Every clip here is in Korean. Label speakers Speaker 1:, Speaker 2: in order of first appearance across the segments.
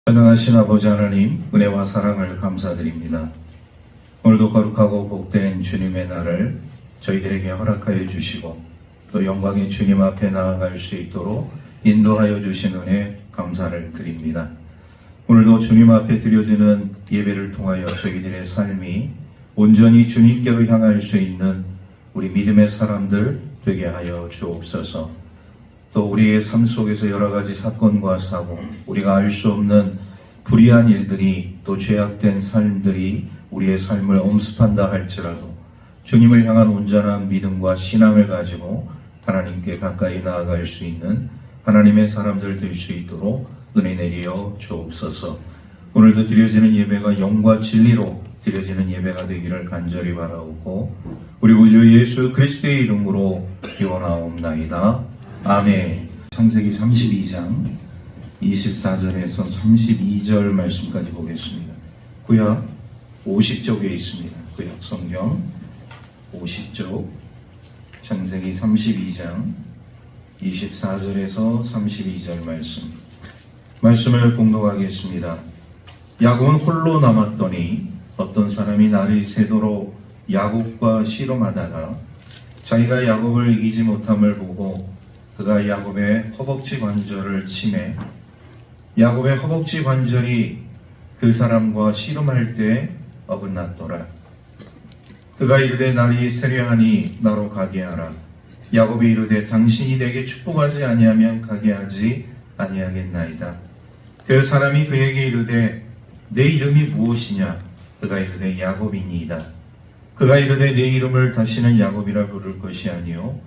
Speaker 1: 전능하신 아버지 하나님, 은혜와 사랑을 감사드립니다. 오늘도 거룩하고 복된 주님의 날을 저희들에게 허락하여 주시고 또 영광의 주님 앞에 나아갈 수 있도록 인도하여 주신 은혜 감사를 드립니다. 오늘도 주님 앞에 드려지는 예배를 통하여 저희들의 삶이 온전히 주님께로 향할 수 있는 우리 믿음의 사람들 되게 하여 주옵소서. 또 우리의 삶 속에서 여러 가지 사건과 사고, 우리가 알 수 없는 불의한 일들이 또 죄악된 삶들이 우리의 삶을 엄습한다 할지라도 주님을 향한 온전한 믿음과 신앙을 가지고 하나님께 가까이 나아갈 수 있는 하나님의 사람들 될 수 있도록 은혜 내리어 주옵소서. 오늘도 드려지는 예배가 영과 진리로 드려지는 예배가 되기를 간절히 바라옵고 우리 구주 예수 그리스도의 이름으로 기원하옵나이다. 아멘. 창세기 32장 24절에서 32절 말씀까지 보겠습니다. 구약 50쪽에 있습니다. 구약 성경 50쪽 창세기 32장 24절에서 32절 말씀을 봉독하겠습니다. 야곱은 홀로 남았더니 어떤 사람이 날이 새도록 야곱과 씨름하다가 자기가 야곱을 이기지 못함을 보고 그가 야곱의 허벅지 관절을 치매 야곱의 허벅지 관절이 그 사람과 씨름할 때 어긋났더라. 그가 이르되 날이 세려하니 나로 가게 하라. 야곱이 이르되 당신이 내게 축복하지 아니하면 가게 하지 아니하겠나이다. 그 사람이 그에게 이르되 내 이름이 무엇이냐? 그가 이르되 야곱이니이다. 그가 이르되 내 이름을 다시는 야곱이라 부를 것이 아니요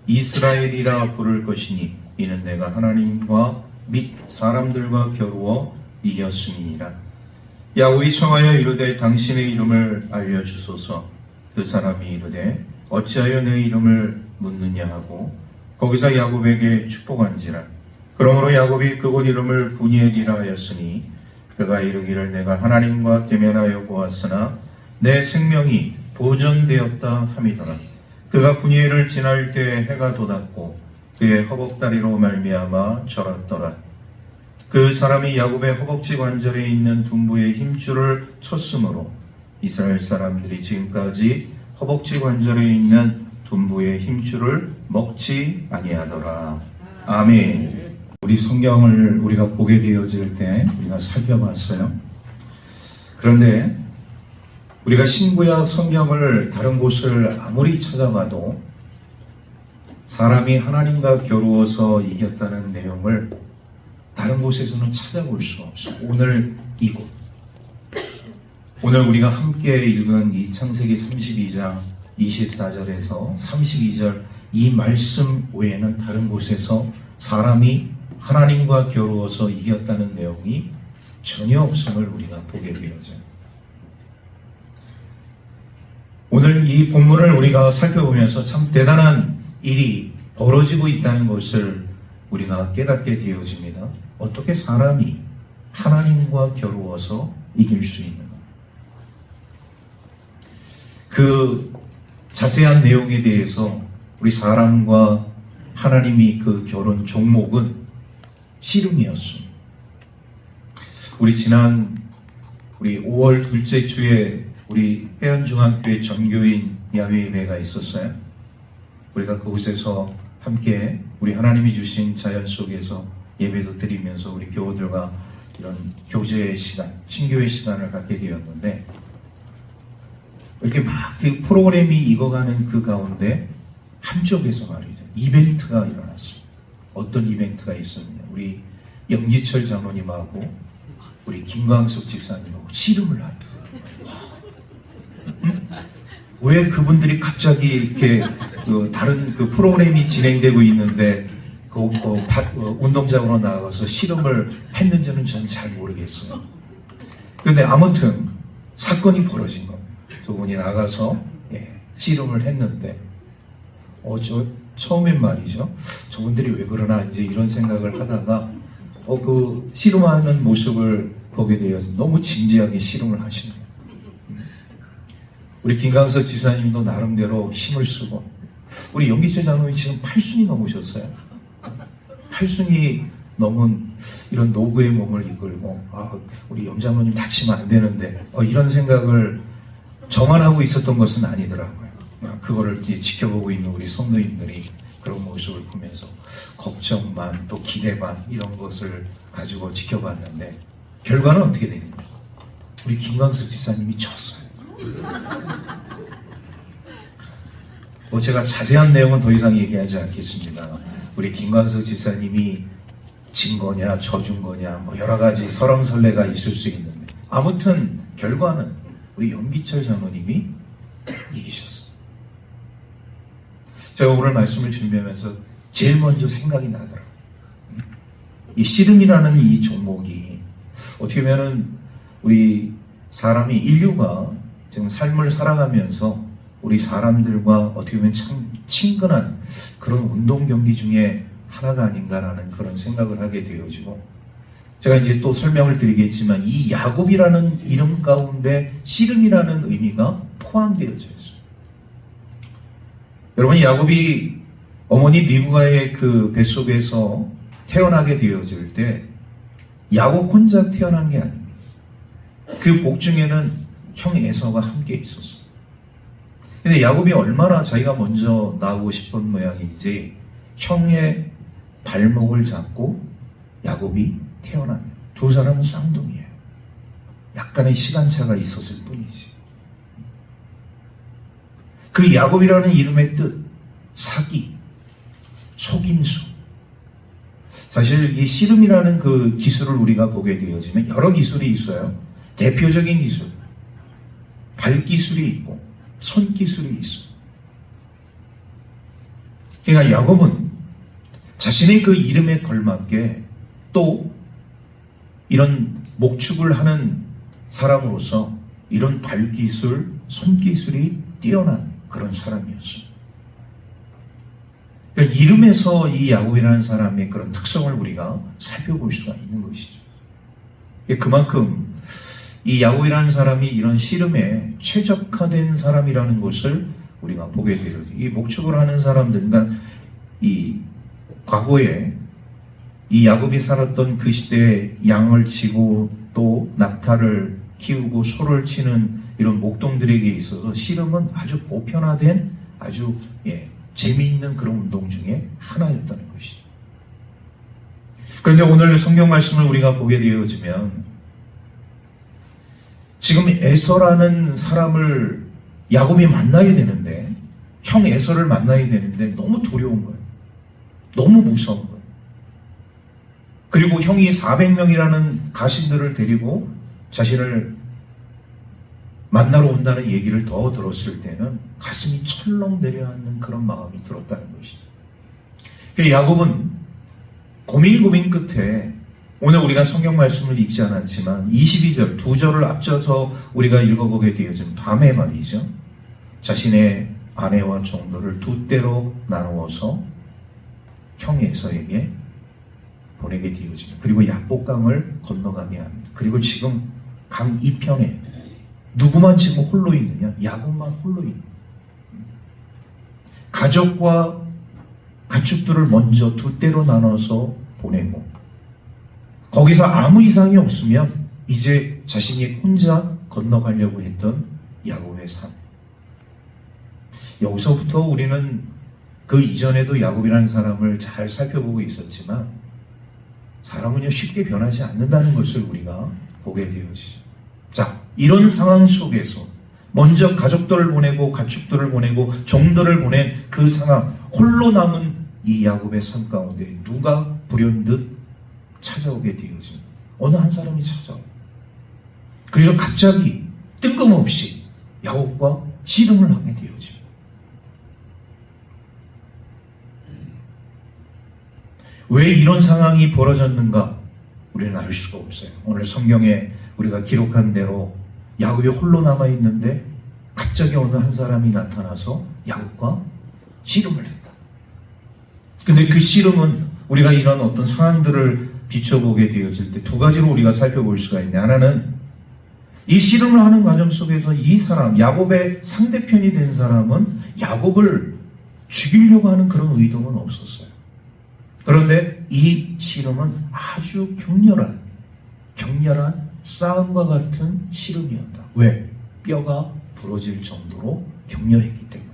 Speaker 1: 이스라엘이라 부를 것이니 이는 내가 하나님과 및 사람들과 겨루어 이겼음이니라. 야곱이 청하여 이르되 당신의 이름을 알려주소서. 그 사람이 이르되 어찌하여 내 이름을 묻느냐 하고 거기서 야곱에게 축복한지라. 그러므로 야곱이 그곳 이름을 브니엘이라 하였으니 그가 이르기를 내가 하나님과 대면하여 보았으나 내 생명이 보존되었다 함이더라. 그가 브니엘을 지날 때 해가 돋았고 그의 허벅다리로 말미암아 절었더라. 그 사람이 야곱의 허벅지 관절에 있는 둔부의 힘줄을 쳤으므로 이스라엘 사람들이 지금까지 허벅지 관절에 있는 둔부의 힘줄을 먹지 아니하더라. 아멘. 우리 성경을 우리가 보게 되어질 때 우리가 살펴봤어요. 그런데 우리가 신구약 성경을 다른 곳을 아무리 찾아봐도 사람이 하나님과 겨루어서 이겼다는 내용을 다른 곳에서는 찾아볼 수가 없어요. 오늘 이곳. 오늘 우리가 함께 읽은 이 창세기 32장 24절에서 32절 이 말씀 외에는 다른 곳에서 사람이 하나님과 겨루어서 이겼다는 내용이 전혀 없음을 우리가 보게 되어져요. 오늘 이 본문을 우리가 살펴보면서 참 대단한 일이 벌어지고 있다는 것을 우리가 깨닫게 되어집니다. 어떻게 사람이 하나님과 겨루어서 이길 수 있는가? 그 자세한 내용에 대해서 우리 사람과 하나님이 그 결혼 종목은 씨름이었습니다. 우리 지난 5월 둘째 주에 우리 해안중앙교회 전교인 야외 예배가 있었어요. 우리가 그곳에서 함께 우리 하나님이 주신 자연 속에서 예배도 드리면서 우리 교우들과 이런 교제의 시간, 신교의 시간을 갖게 되었는데 이렇게 막 그 프로그램이 익어가는 그 가운데 한쪽에서 말이죠. 이벤트가 일어났습니다. 어떤 이벤트가 있었느냐. 우리 영기철 장로님하고 우리 김광석 집사님하고 씨름을 하는 왜 그분들이 갑자기 이렇게 다른 그 프로그램이 진행되고 있는데 운동장으로 나가서 씨름을 했는지는 저는 잘 모르겠어요. 그런데 아무튼 사건이 벌어진 겁니다. 두 분이 나가서 씨름을 했는데 처음엔 말이죠. 저분들이 왜 그러나 이제 이런 생각을 하다가 그 씨름하는 모습을 보게 되어서 너무 진지하게 씨름을 하시는 거예요. 우리 김강석 지사님도 나름대로 힘을 쓰고 우리 영기철 장로님 지금 8순이 넘으셨어요. 8순이 너무 이런 노구의 몸을 이끌고 우리 염자모님 다치면 안 되는데 이런 생각을 저만 하고 있었던 것은 아니더라고요. 그거를 이제 지켜보고 있는 우리 성도님들이 그런 모습을 보면서 걱정 반 또 기대 반 이런 것을 가지고 지켜봤는데 결과는 어떻게 되는가? 우리 김광석 지사님이 졌어요. 제가 자세한 내용은 더 이상 얘기하지 않겠습니다. 우리 김광석 지사님이 진 거냐 져준 거냐 여러 가지 설왕설래가 있을 수 있는데 아무튼 결과는 우리 연기철 장로님이 이기셨어요. 제가 오늘 말씀을 준비하면서 제일 먼저 생각이 나더라고요. 이 씨름이라는 이 종목이 어떻게 보면은 우리 사람이 인류가 지금 삶을 살아가면서 우리 사람들과 어떻게 보면 참 친근한 그런 운동 경기 중에 하나가 아닌가라는 그런 생각을 하게 되어지고 제가 이제 또 설명을 드리겠지만 이 야곱이라는 이름 가운데 씨름이라는 의미가 포함되어져 있어요. 여러분 야곱이 어머니 리브가의 그 뱃속에서 태어나게 되어질 때 야곱 혼자 태어난 게 아닙니다. 그 복중에는 형 에서가 함께 있었어요. 근데 야곱이 얼마나 자기가 먼저 나오고 싶은 모양이지 형의 발목을 잡고 야곱이 태어납니다. 두 사람은 쌍둥이에요. 약간의 시간차가 있었을 뿐이지. 그 야곱이라는 이름의 뜻, 사기, 속임수. 사실 이 씨름이라는 그 기술을 우리가 보게 되어지면 여러 기술이 있어요. 대표적인 기술, 발기술이 있고 손기술이 있어요. 그러니까 야곱은 자신의 그 이름에 걸맞게 또 이런 목축을 하는 사람으로서 이런 발기술, 손기술이 뛰어난 그런 사람이었습니다. 그러니까 이름에서 이 야곱이라는 사람의 그런 특성을 우리가 살펴볼 수가 있는 것이죠. 그만큼 이 야곱이라는 사람이 이런 씨름에 최적화된 사람이라는 것을 우리가 보게 돼요. 이 목축을 하는 사람들, 그러니까 이 과거에 이 야곱이 살았던 그 시대에 양을 치고 또 낙타를 키우고 소를 치는 이런 목동들에게 있어서 씨름은 아주 보편화된 아주 재미있는 그런 운동 중에 하나였다는 것이죠. 그런데 오늘 성경 말씀을 우리가 보게 되어지면 지금 에서라는 사람을 야곱이 만나야 되는데 형 에서를 만나야 되는데 너무 두려운 거예요. 너무 무서운 거예요. 그리고 형이 400명이라는 가신들을 데리고 자신을 만나러 온다는 얘기를 더 들었을 때는 가슴이 철렁 내려앉는 그런 마음이 들었다는 것이죠. 야곱은 고민 끝에 오늘 우리가 성경 말씀을 읽지 않았지만 22절, 두 절을 앞져서 우리가 읽어보게 되어진 밤에 말이죠. 자신의 아내와 종들을 두 때로 나누어서 형 에서에게 보내게 되어집니다. 그리고 약복강을 건너가게 합니다. 그리고 지금 강 이편에 누구만 지금 홀로 있느냐? 야곱만 홀로 있는. 가족과 가축들을 먼저 두 때로 나눠서 보내고 거기서 아무 이상이 없으면 이제 자신이 혼자 건너가려고 했던 야곱의 삶. 여기서부터 우리는 그 이전에도 야곱이라는 사람을 잘 살펴보고 있었지만 사람은요 쉽게 변하지 않는다는 것을 우리가 보게 되어지죠. 자, 이런 상황 속에서 먼저 가족들을 보내고 가축들을 보내고 종들을 보낸 그 상황, 홀로 남은 이 야곱의 삶 가운데 누가 불현듯 찾아오게 되어진 어느 한 사람이 찾아와요. 그래서 갑자기 뜬금없이 야곱과 씨름을 하게 되어집니다. 왜 이런 상황이 벌어졌는가? 우리는 알 수가 없어요. 오늘 성경에 우리가 기록한 대로 야곱이 홀로 남아있는데 갑자기 어느 한 사람이 나타나서 야곱과 씨름을 했다. 근데 그 씨름은 우리가 이런 어떤 상황들을 비춰보게 되어질 때 두 가지로 우리가 살펴볼 수가 있는데, 하나는 이 씨름을 하는 과정 속에서 이 사람, 야곱의 상대편이 된 사람은 야곱을 죽이려고 하는 그런 의도는 없었어요. 그런데 이 씨름은 아주 격렬한 싸움과 같은 씨름이었다. 왜? 뼈가 부러질 정도로 격렬했기 때문에.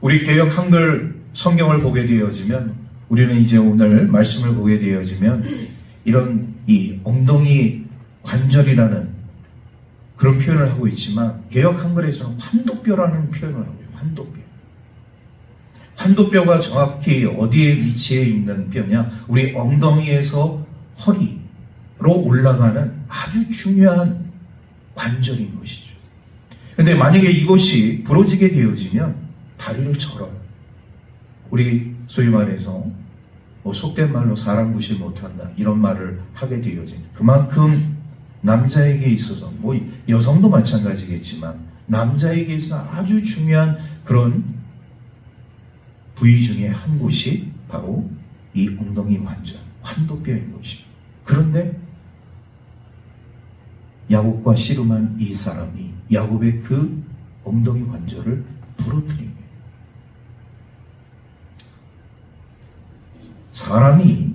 Speaker 1: 우리 개역 한글 성경을 보게 되어지면, 우리는 이제 오늘 말씀을 보게 되어지면 이런 이 엉덩이 관절이라는 그런 표현을 하고 있지만, 개역 한글에서는 환도뼈라는 표현을 하고 있어요. 환도뼈. 환도뼈가 정확히 어디에 위치해 있는 뼈냐? 우리 엉덩이에서 허리로 올라가는 아주 중요한 관절인 것이죠. 근데 만약에 이것이 부러지게 되어지면 다리를 절어요. 우리 소위 말해서 속된 말로 사람 구실 못한다, 이런 말을 하게 되어진, 그만큼 남자에게 있어서, 여성도 마찬가지겠지만 남자에게 있어 아주 중요한 그런 부위 중에 한 곳이 바로 이 엉덩이 관절, 환도뼈인 것입니다. 그런데 야곱과 씨름한 이 사람이 야곱의 그 엉덩이 관절을 부러뜨립니다. 사람이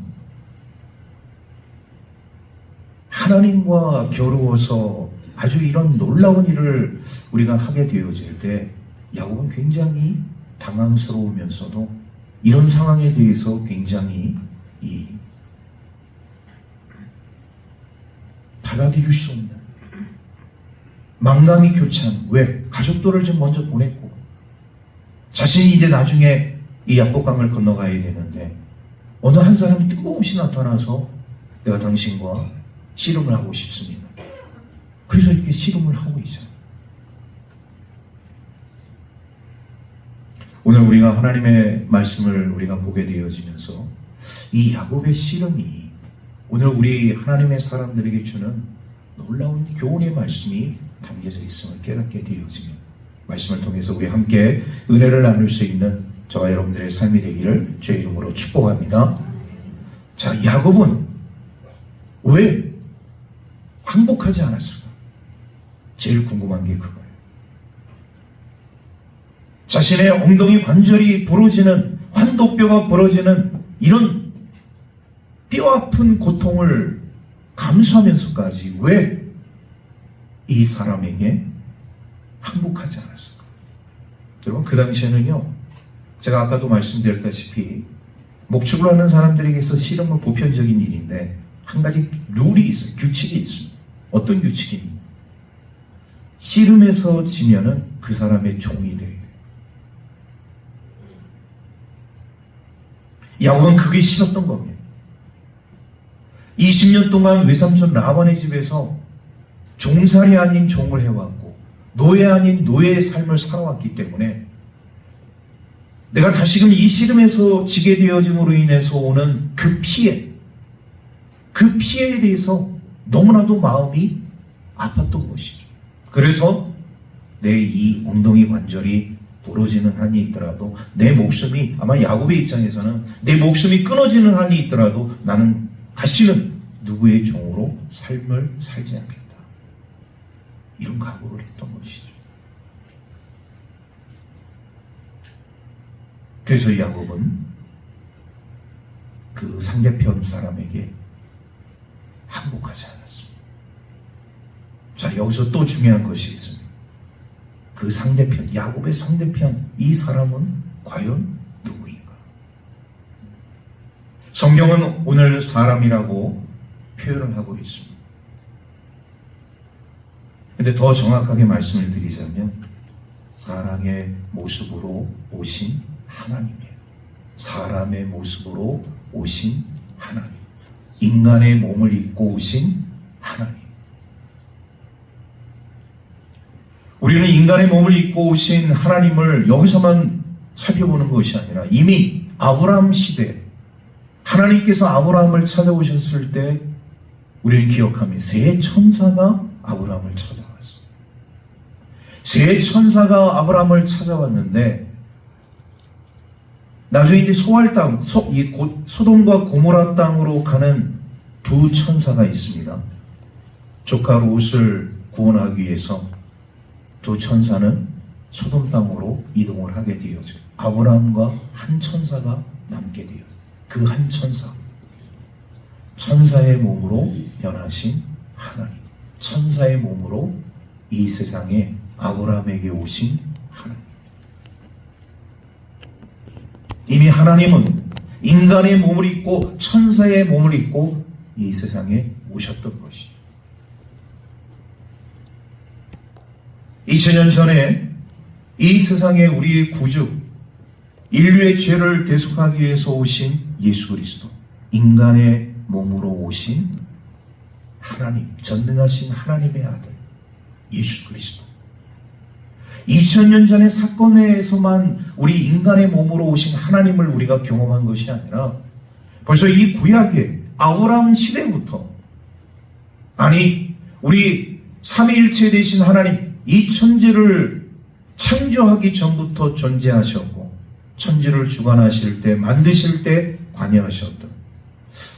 Speaker 1: 하나님과 겨루어서 아주 이런 놀라운 일을 우리가 하게 되어질 때 야곱은 굉장히 당황스러우면서도 이런 상황에 대해서 굉장히 받아들일 수 없는 망감이 교찬. 왜? 가족들을 좀 먼저 보냈고 자신이 이제 나중에 이 야복강을 건너가야 되는데 어느 한 사람이 뜬금없이 나타나서 내가 당신과 씨름을 하고 싶습니다. 그래서 이렇게 씨름을 하고 있어요. 오늘 우리가 하나님의 말씀을 우리가 보게 되어지면서 이 야곱의 씨름이 오늘 우리 하나님의 사람들에게 주는 놀라운 교훈의 말씀이 담겨져 있음을 깨닫게 되어지면 말씀을 통해서 우리 함께 은혜를 나눌 수 있는 저와 여러분들의 삶이 되기를 주의 이름으로 축복합니다. 자, 야곱은 왜 항복하지 않았을까? 제일 궁금한 게 그거예요. 자신의 엉덩이 관절이 부러지는, 환도뼈가 부러지는 이런 뼈 아픈 고통을 감수하면서까지 왜 이 사람에게 항복하지 않았을까? 여러분, 그 당시에는요, 제가 아까도 말씀드렸다시피 목축을 하는 사람들에게서 씨름은 보편적인 일인데 한 가지 룰이 있어요. 규칙이 있습니다. 어떤 규칙입니까? 씨름에서 지면은 그 사람의 종이 돼야 돼요. 야곱은 그게 싫었던 겁니다. 20년 동안 외삼촌 라반의 집에서 종살이 아닌 종을 해왔고 노예 아닌 노예의 삶을 살아왔기 때문에 내가 다시금 이 씨름에서 지게 되어짐으로 인해서 오는 그 피해에 대해서 너무나도 마음이 아팠던 것이죠. 그래서 내 이 엉덩이 관절이 부러지는 한이 있더라도 내 목숨이, 아마 야곱의 입장에서는 내 목숨이 끊어지는 한이 있더라도 나는 다시는 누구의 종으로 삶을 살지 않겠다, 이런 각오를 했던 것이죠. 그래서 야곱은 그 상대편 사람에게 항복하지 않았습니다. 자, 여기서 또 중요한 것이 있습니다. 그 상대편, 야곱의 상대편, 이 사람은 과연 누구인가? 성경은 오늘 사람이라고 표현을 하고 있습니다. 근데 더 정확하게 말씀을 드리자면 사람의 모습으로 오신 하나님이에요. 사람의 모습으로 오신 하나님. 인간의 몸을 입고 오신 하나님. 우리는 인간의 몸을 입고 오신 하나님을 여기서만 살펴보는 것이 아니라 이미 아브라함 시대 하나님께서 아브라함을 찾아오셨을 때 우리는 기억하며 세 천사가 아브라함을 찾아왔어요. 세 천사가 아브라함을 찾아왔는데 나중에 이제 소알 땅, 소돔과 고모라 땅으로 가는 두 천사가 있습니다. 조카 롯을 구원하기 위해서 두 천사는 소돔 땅으로 이동을 하게 되어져요. 아브라함과 한 천사가 남게 되어 그 한 천사의 몸으로 변하신 하나님, 천사의 몸으로 이 세상에 아브라함에게 오신 하나님. 이미 하나님은 인간의 몸을 입고 천사의 몸을 입고 이 세상에 오셨던 것이죠. 2000년 전에 이 세상에 우리의 구주, 인류의 죄를 대속하기 위해서 오신 예수 그리스도, 인간의 몸으로 오신 하나님, 전능하신 하나님의 아들 예수 그리스도. 2000년 전의 사건에서만 우리 인간의 몸으로 오신 하나님을 우리가 경험한 것이 아니라 벌써 이 구약의 아브라함 시대부터, 아니 우리 삼위일체 되신 하나님, 이 천지를 창조하기 전부터 존재하셨고 천지를 주관하실 때, 만드실 때 관여하셨던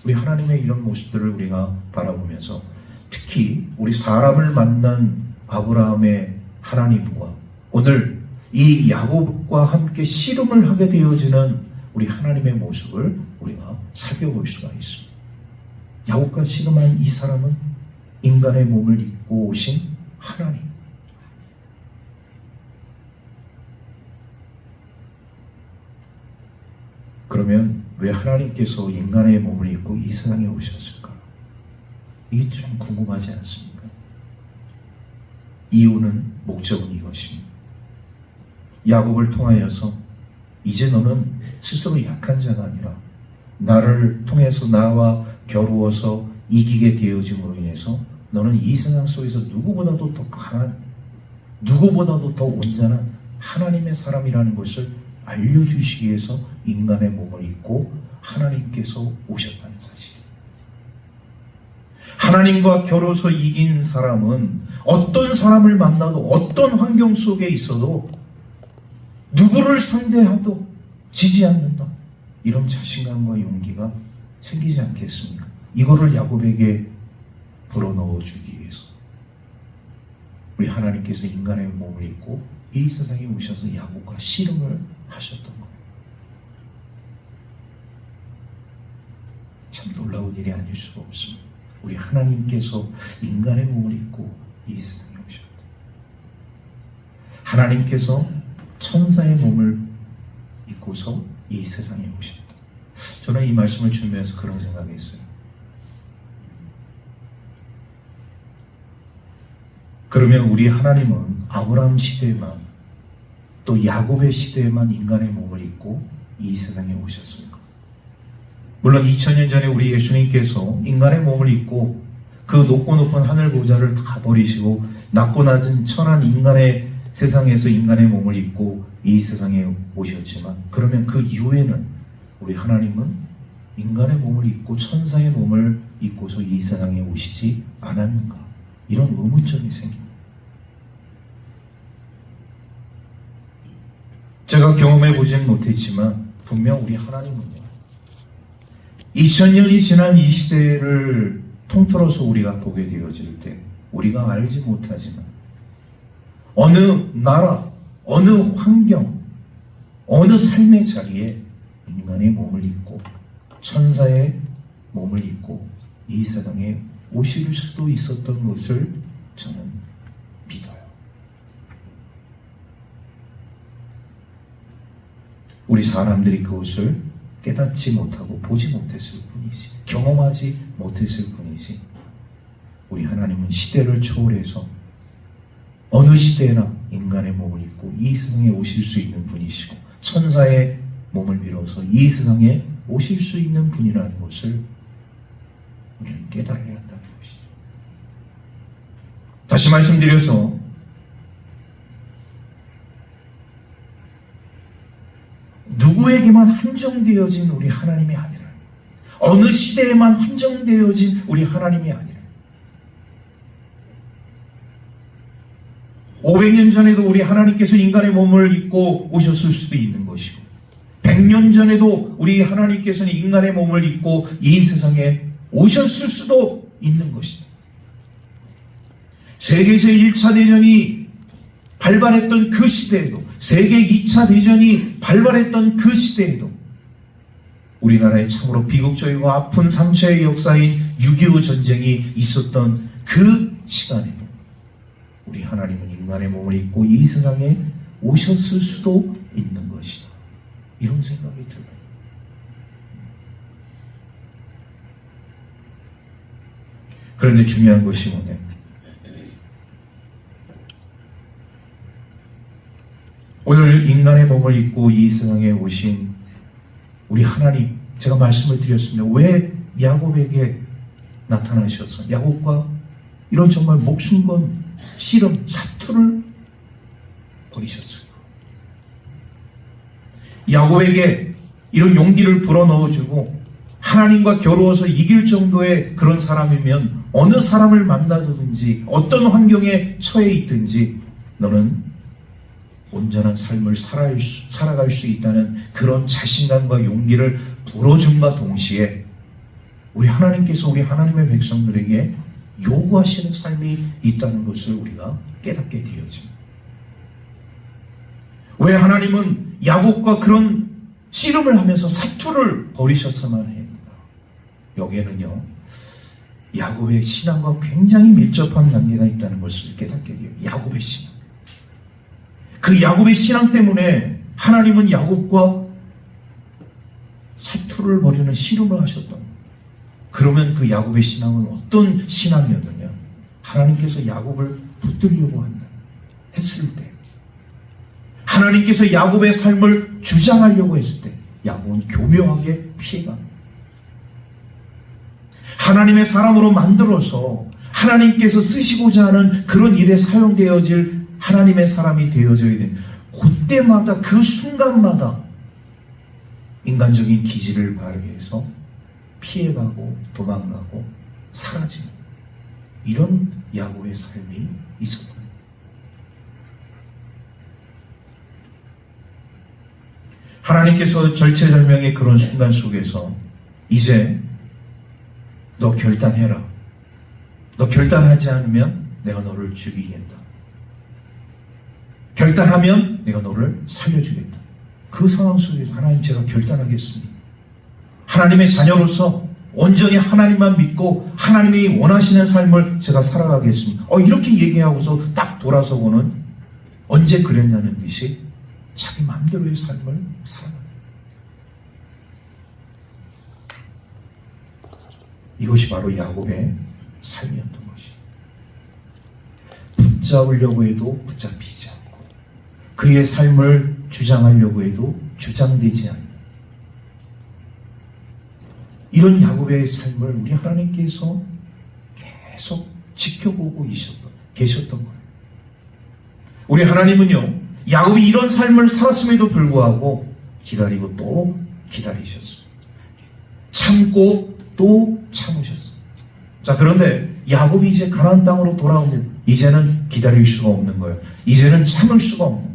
Speaker 1: 우리 하나님의 이런 모습들을 우리가 바라보면서, 특히 우리 사람을 만난 아브라함의 하나님과 오늘 이 야곱과 함께 씨름을 하게 되어지는 우리 하나님의 모습을 우리가 살펴볼 수가 있습니다. 야곱과 씨름한 이 사람은 인간의 몸을 입고 오신 하나님. 그러면 왜 하나님께서 인간의 몸을 입고 이 세상에 오셨을까? 이게 좀 궁금하지 않습니까? 이유는, 목적은 이것입니다. 야곱을 통하여서 이제 너는 스스로 약한 자가 아니라 나를 통해서 나와 겨루어서 이기게 되어짐으로 인해서 너는 이 세상 속에서 누구보다도 더 강한, 누구보다도 더 온전한 하나님의 사람이라는 것을 알려주시기 위해서 인간의 몸을 입고 하나님께서 오셨다는 사실. 하나님과 겨뤄서 이긴 사람은 어떤 사람을 만나도, 어떤 환경 속에 있어도, 누구를 상대해도 지지 않는다. 이런 자신감과 용기가 생기지 않겠습니까? 이거를 야곱에게 불어넣어 주기 위해서 우리 하나님께서 인간의 몸을 입고 이 세상에 오셔서 야곱과 씨름을 하셨던 거예요. 참 놀라운 일이 아닐 수가 없습니다. 우리 하나님께서 인간의 몸을 입고 이 세상에 오셨다. 하나님께서 천사의 몸을 입고서 이 세상에 오셨다. 저는 이 말씀을 준비해서 그런 생각이 있어요. 그러면 우리 하나님은 아브라함 시대에만, 또 야곱의 시대에만 인간의 몸을 입고 이 세상에 오셨을까? 물론 2000년 전에 우리 예수님께서 인간의 몸을 입고 그 높고 높은 하늘 보좌를 다 버리시고 낮고 낮은 천한 인간의 세상에서 인간의 몸을 입고 이 세상에 오셨지만, 그러면 그 이후에는 우리 하나님은 인간의 몸을 입고 천사의 몸을 입고서 이 세상에 오시지 않았는가? 이런 의문점이 생깁니다. 제가 경험해 보지는 못했지만 분명 우리 하나님은요, 2000년이 지난 이 시대를 통틀어서 우리가 보게 되어질 때 우리가 알지 못하지만 어느 나라, 어느 환경, 어느 삶의 자리에 인간의 몸을 입고 천사의 몸을 입고 이 세상에 오실 수도 있었던 것을 저는 믿어요. 우리 사람들이 그것을 깨닫지 못하고 보지 못했을 뿐이지, 경험하지 못했을 뿐이지, 우리 하나님은 시대를 초월해서 어느 시대에나 인간의 몸을 입고 이 세상에 오실 수 있는 분이시고 천사의 몸을 빌어서 이 세상에 오실 수 있는 분이라는 것을 우리는 깨달아야 한다는 것이죠. 다시 말씀드려서 누구에게만 한정되어진 우리 하나님이 아니라, 어느 시대에만 한정되어진 우리 하나님이 아니라, 500년 전에도 우리 하나님께서 인간의 몸을 입고 오셨을 수도 있는 것이고, 100년 전에도 우리 하나님께서는 인간의 몸을 입고 이 세상에 오셨을 수도 있는 것이다. 세계 제1차 대전이 발발했던 그 시대에도, 세계 2차 대전이 발발했던 그 시대에도 우리나라에 참으로 비극적이고 아픈 상처의 역사인 6.25 전쟁이 있었던 그 시간에도 우리 하나님은 인간의 몸을 입고 이 세상에 오셨을 수도 있는 것이다. 이런 생각이 들어요. 그런데 중요한 것이 뭐냐? 오늘 인간의 몸을 입고 이 세상에 오신 우리 하나님, 제가 말씀을 드렸습니다. 왜 야곱에게 나타나셔서 야곱과 이런 정말 목숨 건 씨름, 사투를 벌이셨어요. 야곱에게 이런 용기를 불어넣어주고 하나님과 겨루어서 이길 정도의 그런 사람이면 어느 사람을 만나든지 어떤 환경에 처해 있든지 너는 온전한 삶을 살아갈 수 있다는 그런 자신감과 용기를 불어줌과 동시에 우리 하나님께서 우리 하나님의 백성들에게 요구하시는 삶이 있다는 것을 우리가 깨닫게 되어집니다. 왜 하나님은 야곱과 그런 씨름을 하면서 사투를 벌이셨어만 합니다. 여기에는요, 야곱의 신앙과 굉장히 밀접한 관계가 있다는 것을 깨닫게 돼요. 야곱의 신앙. 그 야곱의 신앙 때문에 하나님은 야곱과 사투를 벌이는 씨름을 하셨던 거예요. 그러면 그 야곱의 신앙은 어떤 신앙이었느냐? 하나님께서 야곱을 붙들려고 한다 했을 때, 하나님께서 야곱의 삶을 주장하려고 했을 때 야곱은 교묘하게 피해갑니다. 하나님의 사람으로 만들어서 하나님께서 쓰시고자 하는 그런 일에 사용되어질 하나님의 사람이 되어져야 되는 그때마다 그 순간마다 인간적인 기질을 바르게 해서 피해가고 도망가고 사라지는 이런 야곱의 삶이 있었다. 하나님께서 절체절명의 그런 순간 속에서 이제 너 결단해라. 너 결단하지 않으면 내가 너를 죽이겠다. 결단하면 내가 너를 살려주겠다. 그 상황 속에서 하나님, 제가 결단하겠습니다. 하나님의 자녀로서 온전히 하나님만 믿고 하나님이 원하시는 삶을 제가 살아가겠습니다. 이렇게 얘기하고서 딱 돌아서고는 언제 그랬냐는 듯이 자기 마음대로의 삶을 살아갑니다. 이것이 바로 야곱의 삶이었던 것이죠. 붙잡으려고 해도 붙잡히지 않고 그의 삶을 주장하려고 해도 주장되지 않는 이런 야곱의 삶을 우리 하나님께서 계속 지켜보고 계셨던 거예요. 우리 하나님은요, 야곱이 이런 삶을 살았음에도 불구하고 기다리고 또 기다리셨어요. 참고 또 참으셨어요. 자, 그런데 야곱이 이제 가나안 땅으로 돌아오면 이제는 기다릴 수가 없는 거예요. 이제는 참을 수가 없는 거예요.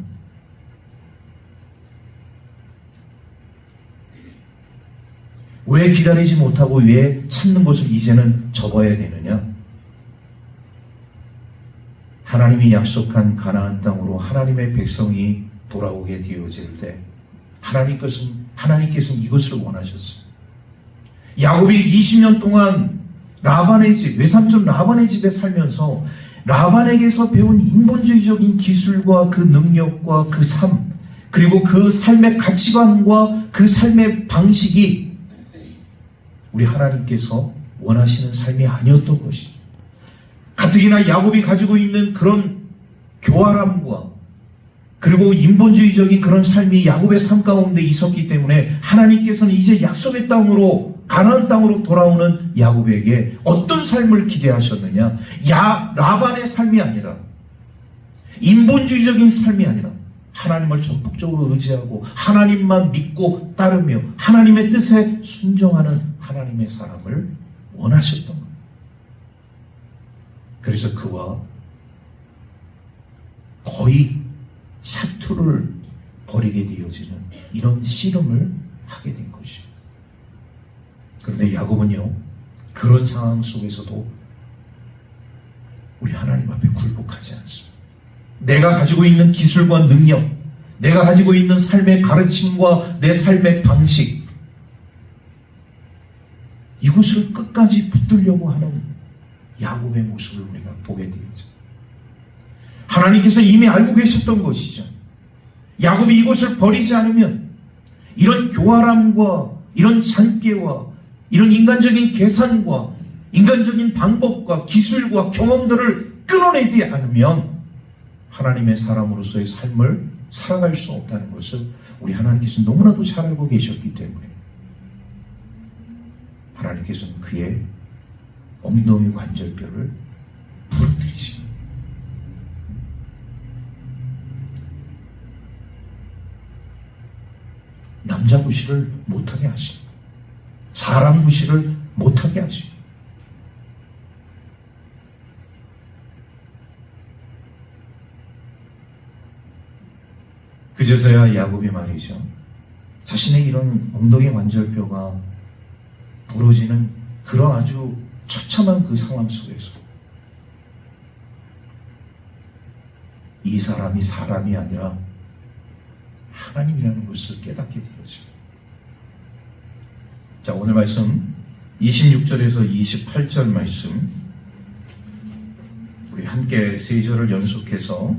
Speaker 1: 왜 기다리지 못하고 왜 참는 것을 이제는 접어야 되느냐? 하나님이 약속한 가나안 땅으로 하나님의 백성이 돌아오게 되어질 때 하나님께서는 이것을 원하셨어요. 야곱이 20년 동안 라반의 집, 외삼촌 라반의 집에 살면서 라반에게서 배운 인본주의적인 기술과 그 능력과 그 삶, 그리고 그 삶의 가치관과 그 삶의 방식이 우리 하나님께서 원하시는 삶이 아니었던 것이죠. 가뜩이나 야곱이 가지고 있는 그런 교활함과 그리고 인본주의적인 그런 삶이 야곱의 삶 가운데 있었기 때문에 하나님께서는 이제 약속의 땅으로, 가나안 땅으로 돌아오는 야곱에게 어떤 삶을 기대하셨느냐? 라반의 삶이 아니라, 인본주의적인 삶이 아니라 하나님을 전폭적으로 의지하고 하나님만 믿고 따르며 하나님의 뜻에 순종하는 하나님의 사람을 원하셨던 겁니다. 그래서 그와 거의 사투를 벌이게 되어지는 이런 씨름을 하게 된 것이죠. 그런데 야곱은요, 그런 상황 속에서도 우리 하나님 앞에 굴복하지 않습니다. 내가 가지고 있는 기술과 능력, 내가 가지고 있는 삶의 가르침과 내 삶의 방식, 이곳을 끝까지 붙들려고 하는 야곱의 모습을 우리가 보게 되죠. 하나님께서 이미 알고 계셨던 것이죠. 야곱이 이곳을 버리지 않으면 이런 교활함과 이런 잔꾀와 이런 인간적인 계산과 인간적인 방법과 기술과 경험들을 끊어내지 않으면 하나님의 사람으로서의 삶을 살아갈 수 없다는 것을 우리 하나님께서 너무나도 잘 알고 계셨기 때문에 하나님께서는 그의 엉덩이 관절뼈를 부러뜨리십니다. 남자 구실을 못하게 하십니다. 사람 구실을 못하게 하십니다. 그제서야 야곱이 말이죠. 자신의 이런 엉덩이 관절뼈가 부러지는 그런 아주 처참한 그 상황 속에서 이 사람이 사람이 아니라 하나님이라는 것을 깨닫게 되었습니다. 자, 오늘 말씀 26절에서 28절 말씀 우리 함께 세 절을 연속해서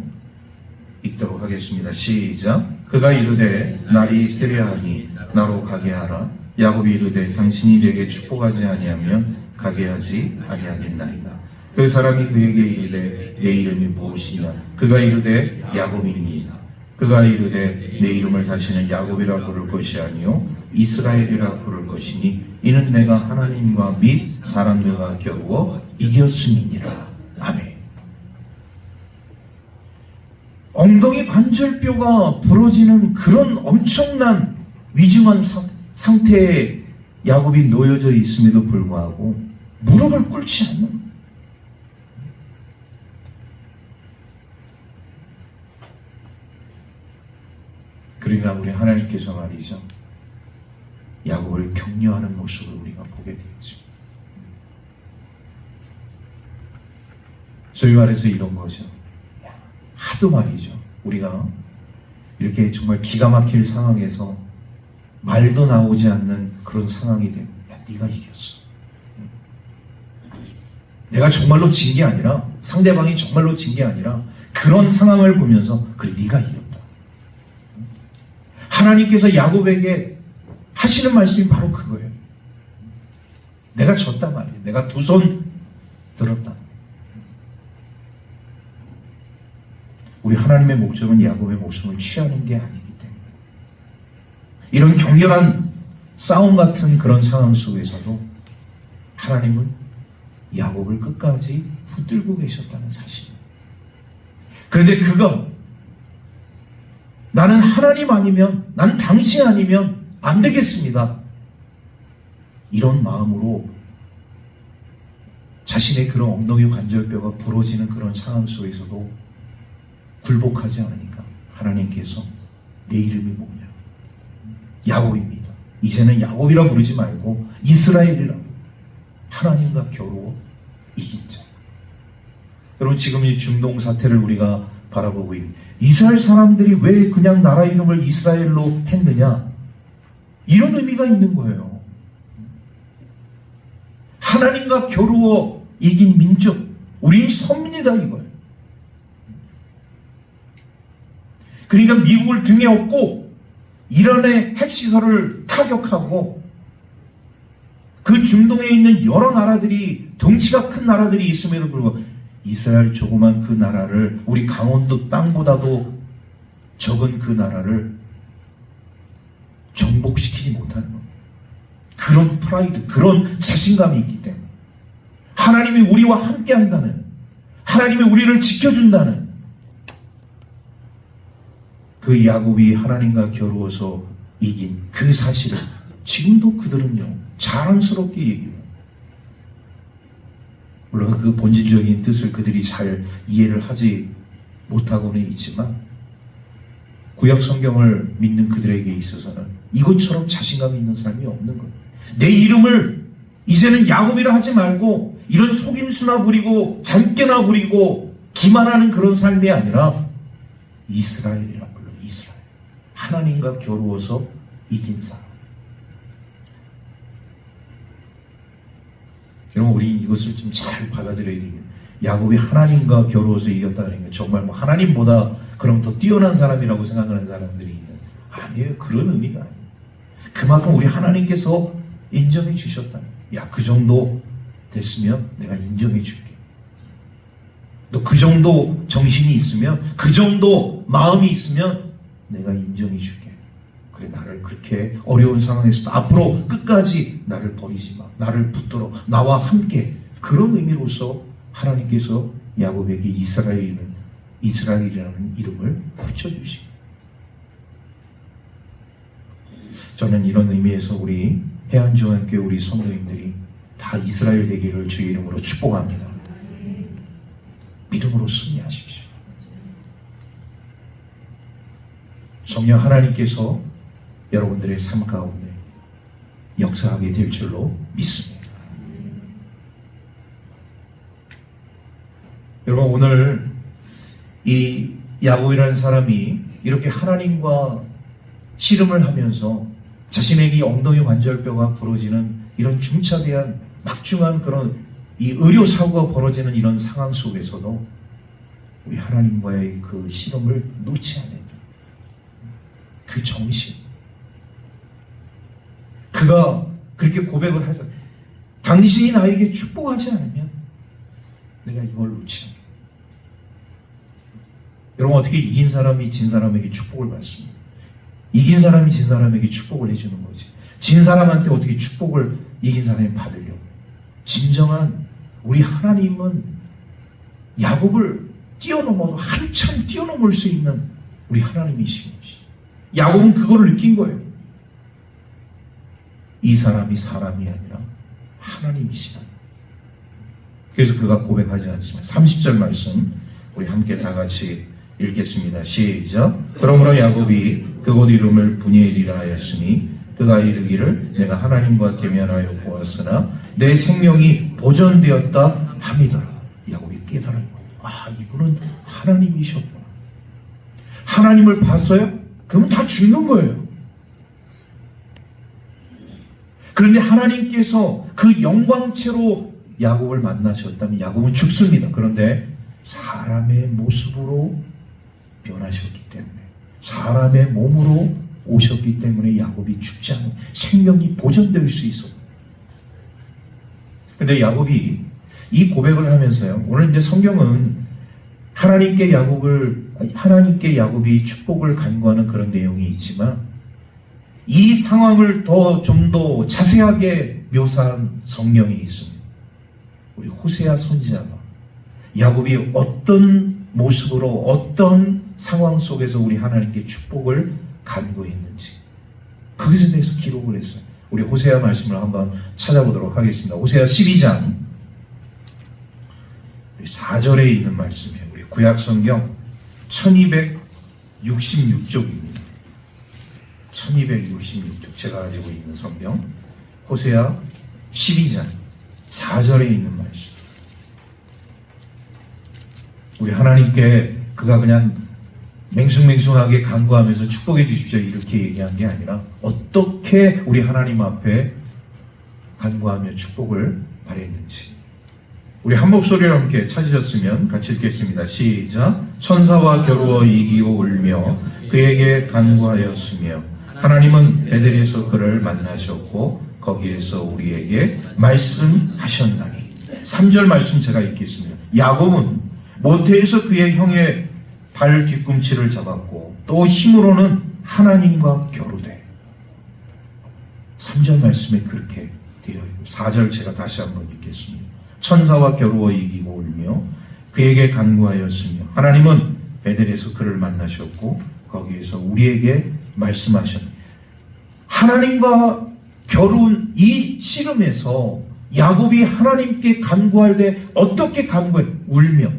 Speaker 1: 읽도록 하겠습니다. 시작. 그가 이르되 날이 세려하니 나로 가게 하라. 야곱이 이르되 당신이 내게 축복하지 아니하면 가게 하지 아니하겠나이다. 그 사람이 그에게 이르되 내 이름이 무엇이냐. 그가 이르되 야곱이니이다. 그가 이르되 내 이름을 다시는 야곱이라 부를 것이 아니요 이스라엘이라 부를 것이니 이는 내가 하나님과 및 사람들과 겨루어 이겼음이니라. 아멘. 엉덩이 관절뼈가 부러지는 그런 엄청난 위중한 상태에 야곱이 놓여져 있음에도 불구하고 무릎을 꿇지 않는, 그러니까 우리 하나님께서 말이죠, 야곱을 격려하는 모습을 우리가 보게 되었습니다. 소위 말해서 이런 거죠. 하도 말이죠, 우리가 이렇게 정말 기가 막힐 상황에서 말도 나오지 않는 그런 상황이 되면, 야, 네가 이겼어. 내가 정말로 진 게 아니라, 상대방이 정말로 진 게 아니라 그런 상황을 보면서 그래, 네가 이겼다. 하나님께서 야곱에게 하시는 말씀이 바로 그거예요. 내가 졌단 말이에요. 내가 두 손 들었다. 우리 하나님의 목적은 야곱의 목숨을 취하는 게 아니기 때문에 이런 격렬한 싸움 같은 그런 상황 속에서도 하나님은 야곱을 끝까지 붙들고 계셨다는 사실입니다. 그런데 그거, 나는 하나님 아니면, 난 당신 아니면 안 되겠습니다, 이런 마음으로 자신의 그런 엉덩이 관절뼈가 부러지는 그런 상황 속에서도 굴복하지 않으니까 하나님께서 내 이름이 뭐냐? 야곱입니다. 이제는 야곱이라 부르지 말고 이스라엘이라고, 하나님과 겨루어 이긴 자. 여러분, 지금 이 중동 사태를 우리가 바라보고 있는, 이스라엘 사람들이 왜 그냥 나라 이름을 이스라엘로 했느냐? 이런 의미가 있는 거예요. 하나님과 겨루어 이긴 민족, 우린 선민이다 이거예요. 그러니까 미국을 등에 업고 이란의 핵시설을 타격하고 그 중동에 있는 여러 나라들이, 덩치가 큰 나라들이 있음에도 불구하고 이스라엘 조그만 그 나라를, 우리 강원도 땅보다도 적은 그 나라를 정복시키지 못하는 겁니다. 그런 프라이드, 그런 자신감이 있기 때문에 하나님이 우리와 함께 한다는, 하나님이 우리를 지켜준다는 그 야곱이 하나님과 겨루어서 이긴 그 사실을 지금도 그들은요 자랑스럽게 얘기해요. 물론 그 본질적인 뜻을 그들이 잘 이해를 하지 못하고는 있지만 구약 성경을 믿는 그들에게 있어서는 이것처럼 자신감 있는 삶이 없는 거예요. 내 이름을 이제는 야곱이라 하지 말고 이런 속임수나 부리고 잔꾀나 부리고 기만하는 그런 삶이 아니라 이스라엘이라 불러. 이스라엘, 하나님과 겨루어서 이긴 사람. 여러분, 우리 이것을 좀 잘 받아들여야 됩니다. 야곱이 하나님과 겨루어서 이겼다는 게 정말 뭐 하나님보다 그럼 더 뛰어난 사람이라고 생각하는 사람들이 있는, 아니에요. 그런 의미가 아니에요. 그만큼 우리 하나님께서 인정해 주셨다. 야, 그 정도 됐으면 내가 인정해 줄게. 너 그 정도 정신이 있으면, 그 정도 마음이 있으면 내가 인정해 줄게. 그래, 나를 그렇게 어려운 상황에서도 앞으로 끝까지 나를 버리지 마. 나를 붙들어. 나와 함께. 그런 의미로서 하나님께서 야곱에게 이스라엘이라는 이름을 붙여주시고, 저는 이런 의미에서 우리 해안중앙교회 우리 성도님들이 다 이스라엘 되기를 주의 이름으로 축복합니다. 믿음으로 승리하십시오. 성령 하나님께서 여러분들의 삶 가운데 역사하게 될 줄로 믿습니다. 여러분, 오늘 이 야곱이라는 사람이 이렇게 하나님과 씨름을 하면서 자신에게 엉덩이 관절뼈가 부러지는 이런 중차대한 막중한 그런 이 의료사고가 벌어지는 이런 상황 속에서도 우리 하나님과의 그 씨름을 놓지 않는 그 정신, 그가 그렇게 고백을 하죠. 당신이 나에게 축복하지 않으면 내가 이걸 놓지 않게. 여러분, 어떻게 이긴 사람이 진 사람에게 축복을 받습니까? 이긴 사람이 진 사람에게 축복을 해주는 거지. 진 사람한테 어떻게 축복을 이긴 사람이 받으려고. 진정한 우리 하나님은 야곱을 뛰어넘어도 한참 뛰어넘을 수 있는 우리 하나님이신 것이. 야곱은 그거를 느낀 거예요. 이 사람이 사람이 아니라 하나님이시라. 그래서 그가 고백하지 않지만 30절 말씀 우리 함께 다 같이 읽겠습니다. 시작. 그러므로 야곱이 그곳 이름을 브니엘이라 하였으니 그가 이르기를 내가 하나님과 대면하여 보았으나 내 생명이 보존되었다 함이더라. 야곱이 깨달은 거예요. 아, 이분은 하나님이셨구나. 하나님을 봤어요? 그러면 다 죽는 거예요. 그런데 하나님께서 그 영광체로 야곱을 만나셨다면 야곱은 죽습니다. 그런데 사람의 모습으로 변하셨기 때문에, 사람의 몸으로 오셨기 때문에 야곱이 죽지 않은 생명이 보존될 수 있어요. 근데 야곱이 이 고백을 하면서요, 오늘 이제 성경은 하나님께 야곱이 축복을 간구하는 그런 내용이 있지만 이 상황을 좀 더 자세하게 묘사한 성경이 있습니다. 우리 호세아 선지자가 야곱이 어떤 모습으로 어떤 상황 속에서 우리 하나님께 축복을 간구했는지 그것에 대해서 기록을 했어요. 우리 호세아 말씀을 한번 찾아보도록 하겠습니다. 호세아 12장 4절에 있는 말씀이에요. 우리 구약성경 1266쪽입니다. 1266쪽 제가 가지고 있는 성경 호세아 12장 4절에 있는 말씀. 우리 하나님께 그가 그냥 맹숭맹숭하게 간구하면서 축복해 주십시오 이렇게 얘기한 게 아니라 어떻게 우리 하나님 앞에 간구하며 축복을 바랬는지 우리 한 목소리로 함께 찾으셨으면 같이 읽겠습니다. 시작. 천사와 겨루어 이기고 울며 그에게 간구하였으며 하나님은 베델에서 그를 만나셨고 거기에서 우리에게 말씀하셨나니. 3절 말씀 제가 읽겠습니다. 야곱은 모태에서 그의 형의 발 뒤꿈치를 잡았고 또 힘으로는 하나님과 겨루되. 3절 말씀에 그렇게 되어 있고 4절 제가 다시 한번 읽겠습니다. 천사와 겨루어 이기고 울며 그에게 간구하였으며 하나님은 베델에서 그를 만나셨고 거기에서 우리에게 말씀하셨나니. 하나님과 겨룬 이 씨름에서 야곱이 하나님께 간구할 때 어떻게 간구해? 울며.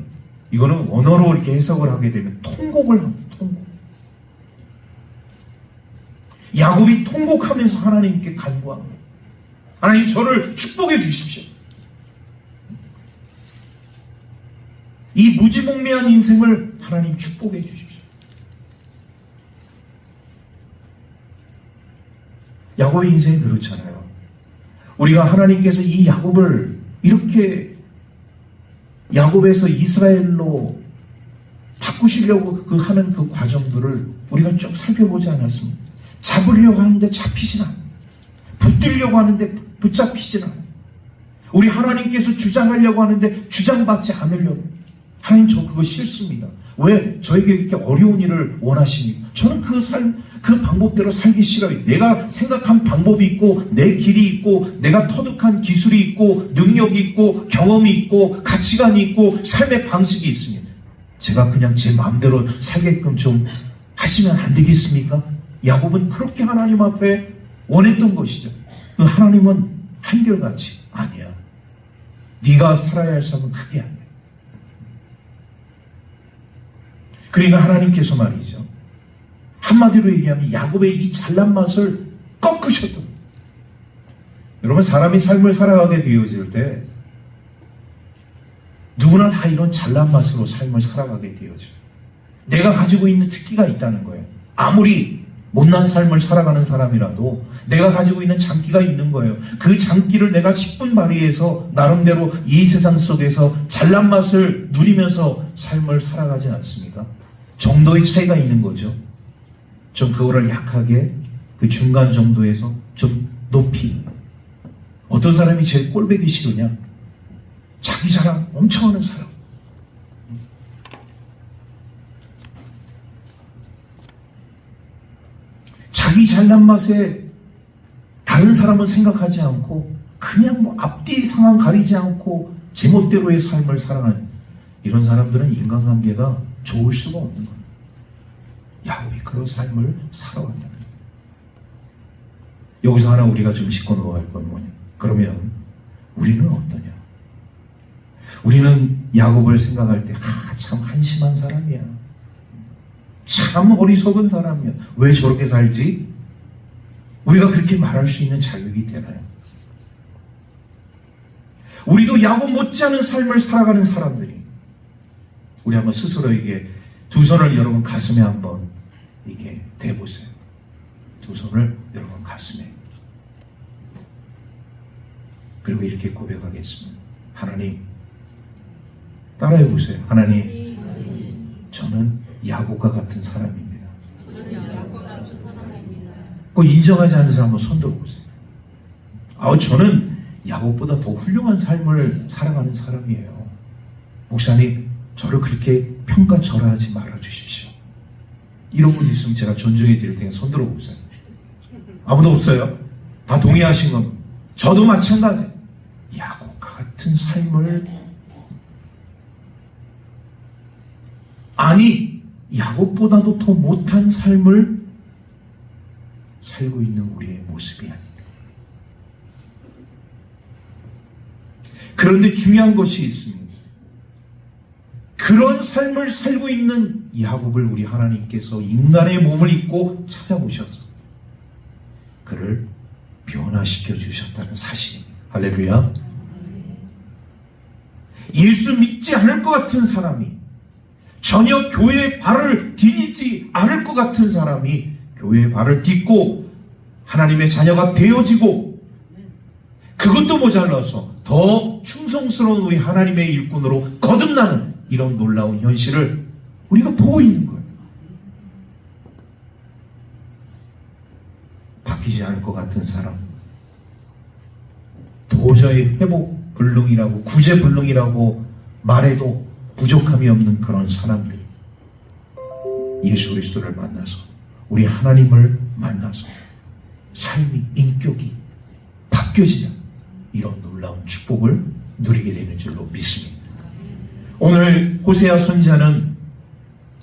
Speaker 1: 이거는 원어로 이렇게 해석을 하게 되면 통곡을 합니다. 통곡. 야곱이 통곡하면서 하나님께 간구합니다. 하나님 저를 축복해 주십시오. 이 무지몽매한 인생을 하나님 축복해 주십시오. 야곱의 인생이 그렇잖아요. 우리가 하나님께서 이 야곱을 이렇게 야곱에서 이스라엘로 바꾸시려고 하는 그 과정들을 우리가 쭉 살펴보지 않았습니다. 잡으려고 하는데 잡히진 않아요. 붙들려고 하는데 붙잡히진 않아요. 우리 하나님께서 주장하려고 하는데 주장받지 않으려고. 하나님, 저 그거 싫습니다. 왜 저에게 이렇게 어려운 일을 원하십니까? 저는 그 방법대로 살기 싫어요. 내가 생각한 방법이 있고, 내 길이 있고, 내가 터득한 기술이 있고, 능력이 있고, 경험이 있고, 가치관이 있고, 삶의 방식이 있습니다. 제가 그냥 제 마음대로 살게끔 좀 하시면 안 되겠습니까? 야곱은 그렇게 하나님 앞에 원했던 것이죠. 하나님은 한결같이 아니야. 네가 살아야 할 삶은 그게 아니야. 그러니까 하나님께서 말이죠, 한마디로 얘기하면 야곱의 이 잘난 맛을 꺾으셨던. 여러분, 사람이 삶을 살아가게 되어질 때 누구나 다 이런 잘난 맛으로 삶을 살아가게 되어져요. 내가 가지고 있는 특기가 있다는 거예요. 아무리 못난 삶을 살아가는 사람이라도 내가 가지고 있는 장기가 있는 거예요. 그 장기를 내가 10분 발휘해서 나름대로 이 세상 속에서 잘난 맛을 누리면서 삶을 살아가지 않습니까? 정도의 차이가 있는 거죠. 좀 그거를 약하게, 그 중간 정도에서 좀 높이. 어떤 사람이 제일 꼴보기 싫으냐? 자기 자랑 엄청 하는 사람. 자기 잘난 맛에 다른 사람은 생각하지 않고 그냥 뭐 앞뒤 상황 가리지 않고 제멋대로의 삶을 살아가는 이런 사람들은 인간관계가 좋을 수가 없는 거예요. 야곱이 그런 삶을 살아왔다는 거예요. 여기서 하나 우리가 좀 짚고 넘어갈 건 뭐냐? 그러면 우리는 어떠냐? 우리는 야곱을 생각할 때 참 한심한 사람이야. 참 어리석은 사람이야. 왜 저렇게 살지? 우리가 그렇게 말할 수 있는 자격이 되나요? 우리도 야곱 못지않은 삶을 살아가는 사람들이, 우리 한번 스스로에게 두 손을 여러분 가슴에 한번 이렇게 대보세요. 두 손을 여러분 가슴에. 그리고 이렇게 고백하겠습니다. 하나님, 따라해 보세요. 하나님, 저는 야곱과 같은 사람입니다. 꼭 인정하지 않는 사람 한번 손 들어보세요. 저는 야곱보다 더 훌륭한 삶을 살아가는 사람이에요. 목사님, 저를 그렇게 평가절하하지 말아주십시오. 이런 분 있으면 제가 존중해 드릴 테니까 손 들어보세요. 아무도 없어요? 다 동의하신 겁니다. 저도 마찬가지. 야곱과 같은 삶을, 아니 야곱보다도 더 못한 삶을 살고 있는 우리의 모습이 아닌가. 그런데 중요한 것이 있습니다. 그런 삶을 살고 있는 야곱을 우리 하나님께서 인간의 몸을 입고 찾아오셔서 그를 변화시켜 주셨다는 사실입니다. 할렐루야. 예수 믿지 않을 것 같은 사람이, 전혀 교회의 발을 디디지 않을 것 같은 사람이 교회의 발을 딛고 하나님의 자녀가 되어지고, 그것도 모자라서 더 충성스러운 우리 하나님의 일꾼으로 거듭나는 이런 놀라운 현실을 우리가 보고 있는 거예요. 바뀌지 않을 것 같은 사람, 도저히 회복 불능이라고, 구제 불능이라고 말해도 부족함이 없는 그런 사람들, 예수 그리스도를 만나서, 우리 하나님을 만나서 삶이, 인격이 바뀌어지는 이런 놀라운 축복을 누리게 되는 줄로 믿습니다. 오늘 호세아 선지자는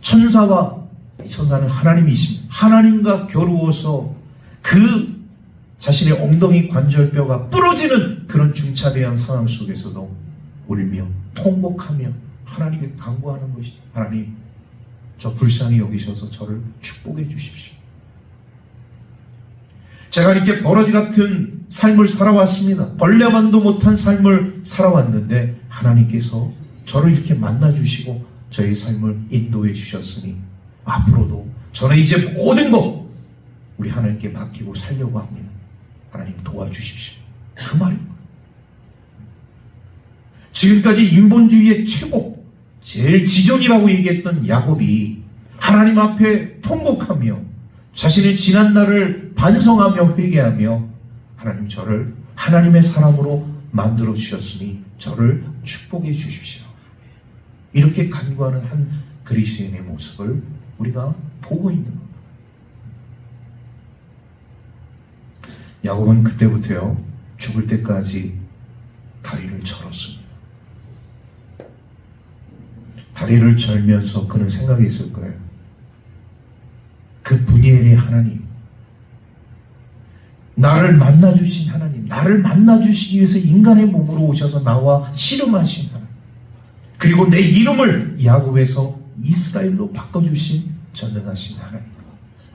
Speaker 1: 천사는 하나님이십니다. 하나님과 겨루어서 그 자신의 엉덩이 관절뼈가 부러지는 그런 중차대한 상황 속에서도 울며 통곡하며 하나님께 간구하는 것이죠. 하나님, 저 불쌍히 여기셔서 저를 축복해 주십시오. 제가 이렇게 버러지 같은 삶을 살아왔습니다. 벌레만도 못한 삶을 살아왔는데 하나님께서 저를 이렇게 만나주시고 저의 삶을 인도해 주셨으니 앞으로도 저는 이제 모든 것 우리 하나님께 맡기고 살려고 합니다. 하나님 도와주십시오. 그 말입니다. 지금까지 인본주의의 최고, 제일 지존이라고 얘기했던 야곱이 하나님 앞에 통곡하며 자신의 지난 날을 반성하며 회개하며 하나님, 저를 하나님의 사람으로 만들어 주셨으니 저를 축복해 주십시오. 이렇게 간구하는 한 그리스도인의 모습을 우리가 보고 있는 겁니다. 야곱은 그때부터요, 죽을 때까지 다리를 절었습니다. 다리를 절면서 그는 생각했을 거예요. 그 분이엘의 하나님, 나를 만나주신 하나님, 나를 만나주시기 위해서 인간의 몸으로 오셔서 나와 씨름하신 하나님, 그리고 내 이름을 야곱에서 이스라엘로 바꿔주신 전능하신 하나님,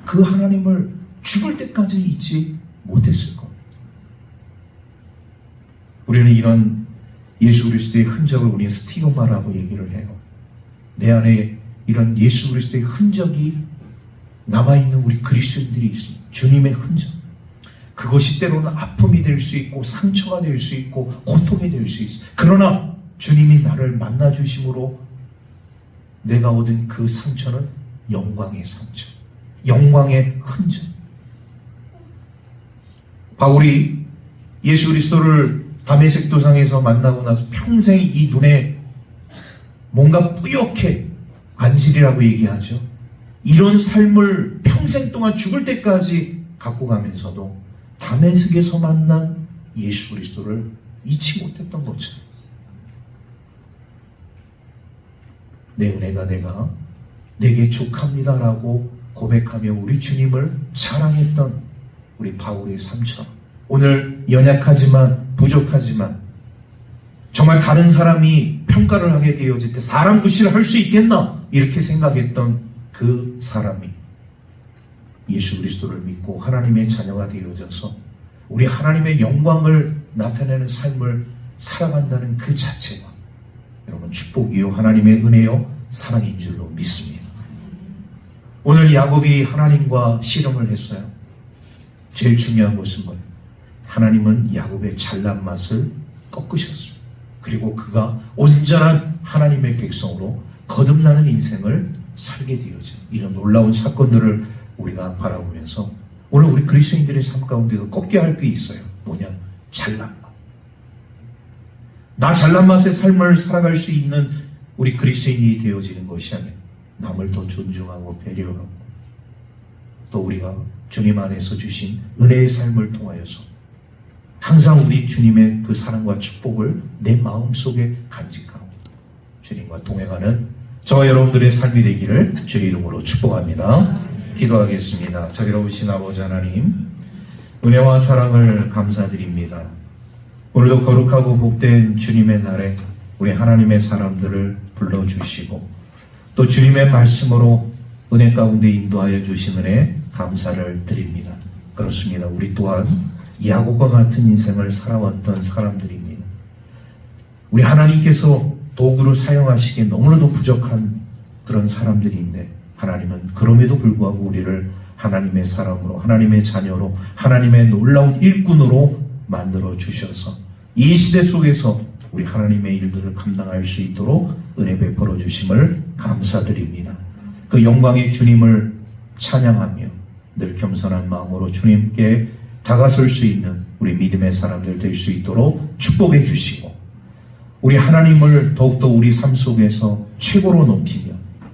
Speaker 1: 그 하나님을 죽을 때까지 잊지 못했을 겁니다. 우리는 이런 예수 그리스도의 흔적을 우리는 스티그마라고 얘기를 해요. 내 안에 이런 예수 그리스도의 흔적이 남아있는 우리 그리스도인들이 있습니다. 주님의 흔적. 그것이 때로는 아픔이 될 수 있고 상처가 될 수 있고 고통이 될 수 있어요. 그러나 주님이 나를 만나주심으로 내가 얻은 그 상처는 영광의 상처, 영광의 흔적. 바울이 예수 그리스도를 다메섹 도상에서 만나고 나서 평생 이 눈에 뭔가 뿌옇게 안질이라고 얘기하죠. 이런 삶을 평생 동안 죽을 때까지 갖고 가면서도 다메섹에서 만난 예수 그리스도를 잊지 못했던 것처럼 내 은혜가 내게 족합니다라고 고백하며 우리 주님을 자랑했던 우리 바울의 삶처럼 오늘 연약하지만 부족하지만 정말 다른 사람이 평가를 하게 되어질 때 사람 구실을 할 수 있겠나 이렇게 생각했던 그 사람이 예수 그리스도를 믿고 하나님의 자녀가 되어져서 우리 하나님의 영광을 나타내는 삶을 살아간다는 그 자체가 여러분 축복이요 하나님의 은혜요 사랑인 줄로 믿습니다. 오늘 야곱이 하나님과 씨름을 했어요. 제일 중요한 것은 뭐예요? 하나님은 야곱의 잘난 맛을 꺾으셨어요. 그리고 그가 온전한 하나님의 백성으로 거듭나는 인생을 살게 되어져. 이런 놀라운 사건들을 우리가 바라보면서 오늘 우리 그리스도인들의 삶 가운데도 꺾게 할 게 있어요. 뭐냐? 잘난 맛. 나 잘난 맛의 삶을 살아갈 수 있는 우리 그리스도인이 되어지는 것이 아니라 남을 더 존중하고 배려하고 또 우리가 주님 안에서 주신 은혜의 삶을 통하여서 항상 우리 주님의 그 사랑과 축복을 내 마음속에 간직하고 주님과 동행하는 저와 여러분들의 삶이 되기를 주의 이름으로 축복합니다. 기도하겠습니다. 자비로우신 아버지 하나님, 은혜와 사랑을 감사드립니다. 오늘도 거룩하고 복된 주님의 날에 우리 하나님의 사람들을 불러주시고 또 주님의 말씀으로 은혜 가운데 인도하여 주신 은혜 감사를 드립니다. 그렇습니다. 우리 또한 야곱과 같은 인생을 살아왔던 사람들입니다. 우리 하나님께서 도구로 사용하시기에 너무나도 부족한 그런 사람들인데 하나님은 그럼에도 불구하고 우리를 하나님의 사람으로 하나님의 자녀로 하나님의 놀라운 일꾼으로 만들어 주셔서 이 시대 속에서 우리 하나님의 일들을 감당할 수 있도록 은혜 베풀어 주심을 감사드립니다. 그 영광의 주님을 찬양하며 늘 겸손한 마음으로 주님께 다가설 수 있는 우리 믿음의 사람들 될 수 있도록 축복해 주시고 우리 하나님을 더욱더 우리 삶 속에서 최고로 높이며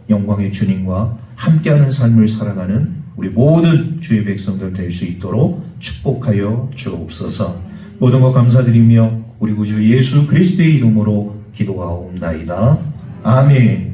Speaker 1: 영광의 주님과 함께하는 삶을 살아가는 우리 모든 주의 백성들 될 수 있도록 축복하여 주옵소서. 모든 것 감사드리며 우리 구주 예수 그리스도의 이름으로 기도하옵나이다. 아멘.